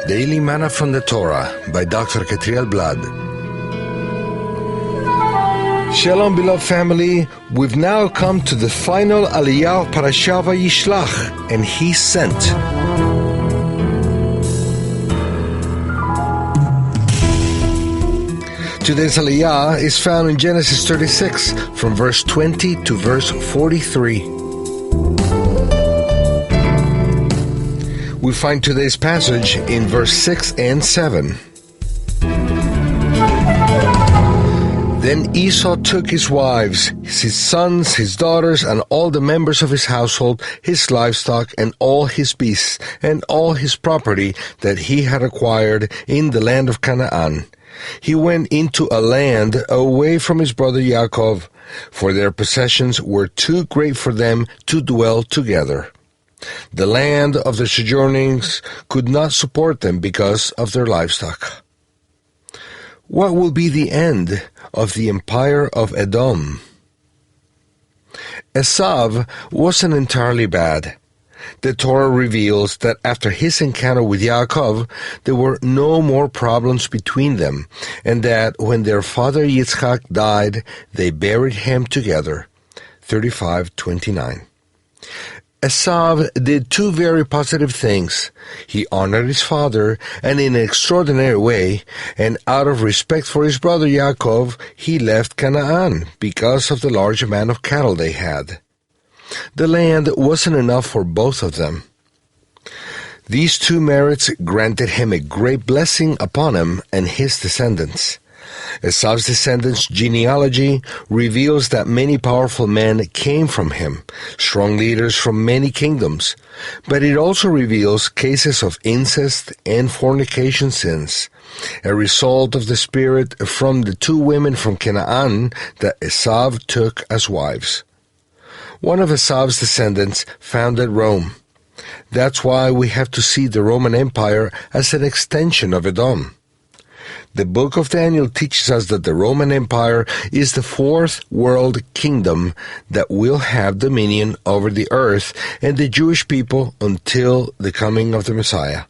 Daily Manna from the Torah by Dr. Ketriel Blad. Shalom, beloved family. We've now come to the final aliyah of Parashat Vayishlach, and He sent. Today's aliyah is found in Genesis 36, from verse 20 to verse 43. We find today's passage in verse 6 and 7. Then Esau took his wives, his sons, his daughters, and all the members of his household, his livestock, and all his beasts, and all his property that he had acquired in the land of Canaan. He went into a land away from his brother Yaakov, for their possessions were too great for them to dwell together. The land of their sojournings could not support them because of their livestock. What will be the end of the empire of Edom? Esau wasn't entirely bad. The Torah reveals that after his encounter with Yaakov, there were no more problems between them, and that when their father Yitzchak died, they buried him together. 35:29. Esau did two very positive things. He honored his father, and in an extraordinary way, and out of respect for his brother Yaakov, he left Canaan because of the large amount of cattle they had. The land wasn't enough for both of them. These two merits granted him a great blessing upon him and his descendants. Esau's descendants' genealogy reveals that many powerful men came from him, strong leaders from many kingdoms, but it also reveals cases of incest and fornication sins, a result of the spirit from the two women from Canaan that Esau took as wives. One of Esau's descendants founded Rome. That's why we have to see the Roman Empire as an extension of Edom. The book of Daniel teaches us that the Roman Empire is the fourth world kingdom that will have dominion over the earth and the Jewish people until the coming of the Messiah.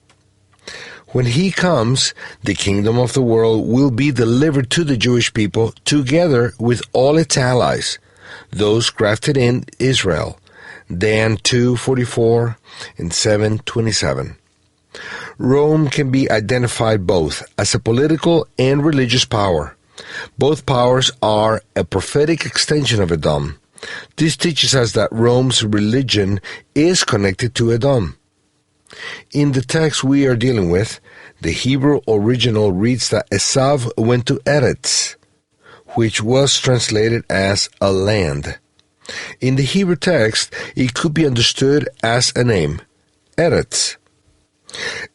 When he comes, the kingdom of the world will be delivered to the Jewish people together with all its allies, those grafted in Israel. Dan 2:44 and 7:27. Rome can be identified both as a political and religious power. Both powers are a prophetic extension of Edom. This teaches us that Rome's religion is connected to Edom. In the text we are dealing with, the Hebrew original reads that Esau went to Eretz, which was translated as a land. In the Hebrew text, it could be understood as a name, Eretz.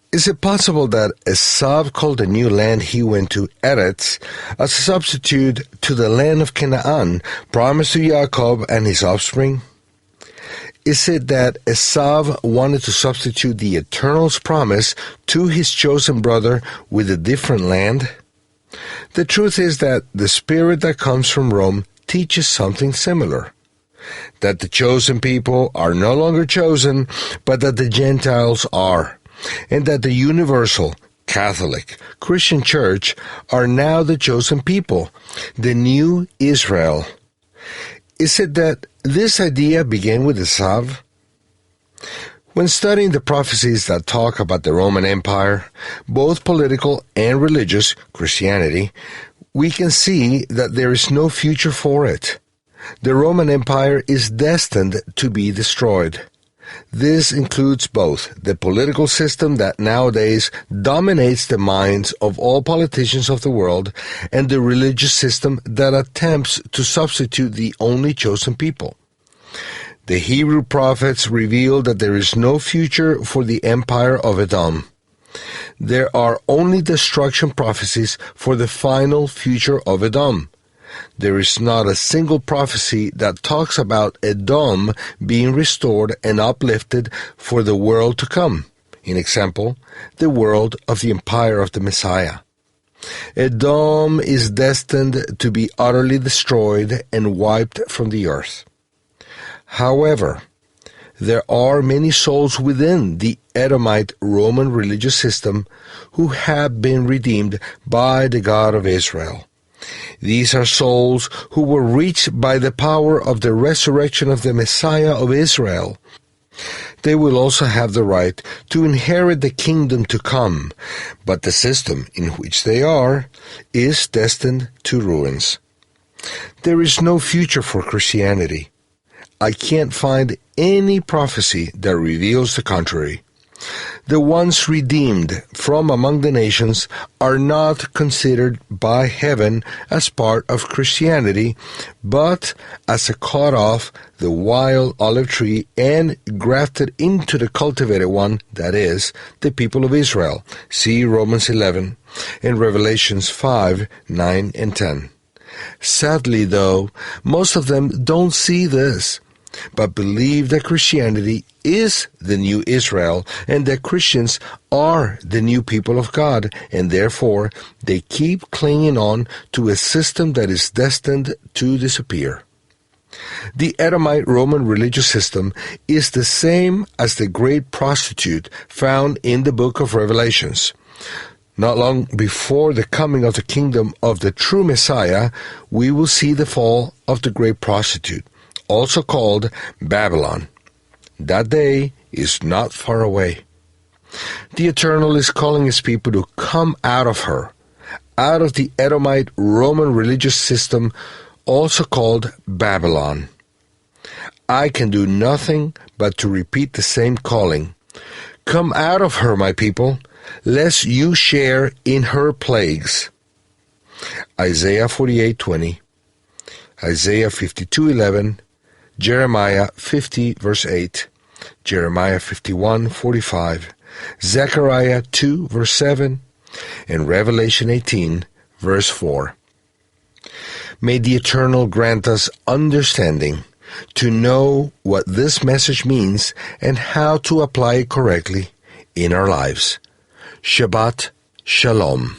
Is it possible that Esau called the new land he went to Eretz as a substitute to the land of Canaan promised to Yaakov and his offspring? Is it that Esau wanted to substitute the Eternal's promise to his chosen brother with a different land? The truth is that the spirit that comes from Rome teaches something similar. That the chosen people are no longer chosen, but that the Gentiles are, and that the universal, Catholic, Christian Church are now the chosen people, the new Israel. Is it that this idea began with Esau? When studying the prophecies that talk about the Roman Empire, both political and religious, Christianity, we can see that there is no future for it. The Roman Empire is destined to be destroyed. This includes both the political system that nowadays dominates the minds of all politicians of the world and the religious system that attempts to substitute the only chosen people. The Hebrew prophets reveal that there is no future for the empire of Edom. There are only destruction prophecies for the final future of Edom. There is not a single prophecy that talks about Edom being restored and uplifted for the world to come. In example, the world of the empire of the Messiah. Edom is destined to be utterly destroyed and wiped from the earth. However, There are many souls within the Edomite Roman religious system who have been redeemed by the God of Israel. These are souls who were reached by the power of the resurrection of the Messiah of Israel. They will also have the right to inherit the kingdom to come, but the system in which they are is destined to ruins. There is no future for Christianity. I can't find any prophecy that reveals the contrary. The ones redeemed from among the nations are not considered by heaven as part of Christianity, but as a cut off the wild olive tree and grafted into the cultivated one, that is, the people of Israel. See Romans 11 and Revelations 5, 9, and 10. Sadly, though, most of them don't see this, but believe that Christianity is the new Israel and that Christians are the new people of God, and therefore they keep clinging on to a system that is destined to disappear. The Edomite Roman religious system is the same as the great prostitute found in the book of Revelations. Not long before the coming of the kingdom of the true Messiah, we will see the fall of the great prostitute, also called Babylon. That day is not far away. The Eternal is calling His people to come out of her, out of the Edomite Roman religious system, also called Babylon. I can do nothing but to repeat the same calling. Come out of her, my people, lest you share in her plagues. Isaiah 48:20, Isaiah 52:11, Jeremiah 50, verse 8, Jeremiah 51:45, Zechariah 2, verse 7, and Revelation 18, verse 4. May the Eternal grant us understanding to know what this message means and how to apply it correctly in our lives. Shabbat Shalom.